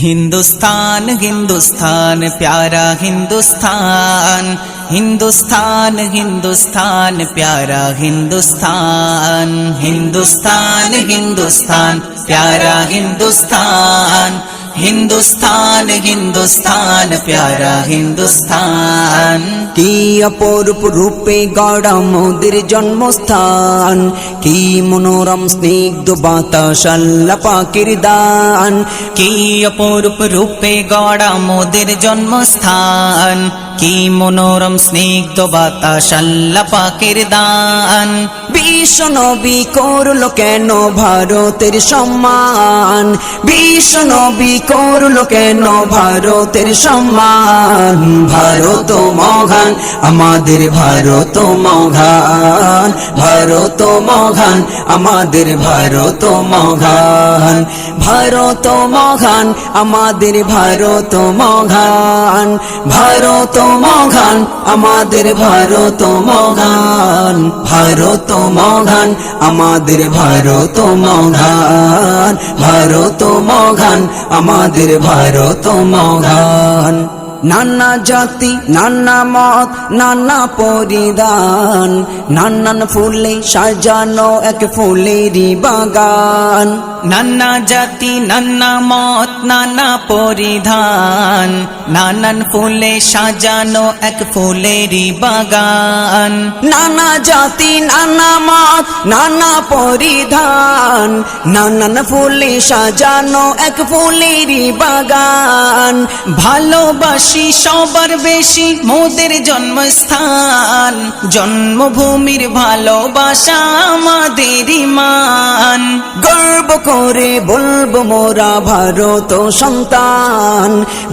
हिंदुस्तान हिंदुस्तान प्यारा हिंदुस्तान, हिंदुस्तान हिंदुस्तान प्यारा हिंदुस्तान, हिंदुस्तान हिंदुस्तान प्यारा हिंदुस्तान, हिंदुस्तान हिंदुस्तान प्यारा हिंदुस्तान। की অপরূপ রূপে গড়া মোদের জন্মস্থান, কি মনোরম স্নিগ্ধ বাতাস আল্লাহ পাকের দান। কি অপরূপ রূপে গড়া মোদের জন্মস্থান, কি মনোরম স্নিগ্ধ বাতাস আল্লাহ পাকের দান। বিশ্ব নবী করলো কেন ভারতের সম্মান, বিশ্ব নবী করলো কেন ভারতের সম্মান। ভারত মহান আমাদের ভারত মহান, ভারত মহান আমাদের ভারত মহান, ভারত মহান আমাদের ভারত মহান, ভারত মহান আমাদের ভারত মহান, ভারত মহান আমাদের ভারত মহান, ভারত মহান আমাদের ভারত মহান। নানা জাতি নানা মত নানা পরিধান, নানান ফুলে সাজানো এক ফুলেরই বাগান। নানা জাতি নানা মত নানা পরিধান, নানান ফুলে সাজানো এক ফুলেরই বাগান। নানা জাতি নানা মত নানা পরিধান, নানান ফুলে সাজানো এক ফুলেরই বাগান। ভালোবাসি সবার বেশি মোদের জন্মস্থান, জন্মভূমির ভালোবাসা আমাদের ইমান। গর্ব করে বলবো মোরা ভারত সন্তান,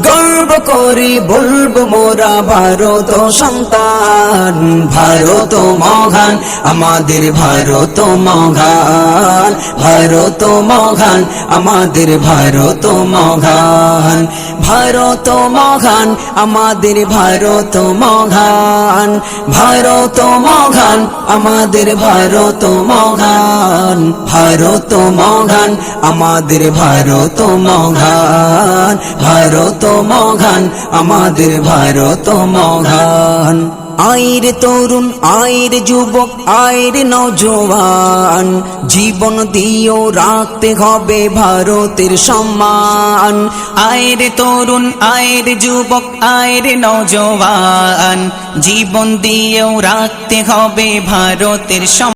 গর্ব করে বলবো মোরা ভারত সন্তান। ভারত মহান আমাদের ভারত মহান, ভারত মহান আমাদের ভারত মহান, ভারত মহান আমাদের ভারত মহান, ভারত মহান আমাদের ভারত মহান, ভারত মহান আমাদের ভারত মহান, ভারত মহান আমাদের ভারত মহান। আয়ের তরুণ আয়ের যুবক আয়ের নওজোয়ান, জীবন দিয়েও রাখতে হবে ভারতের সম্মান। আয়ের তরুণ আয়ের যুবক আয়ের নওজোয়ান, জীবন দিয়েও রাখতে হবে ভারতের সম্মান।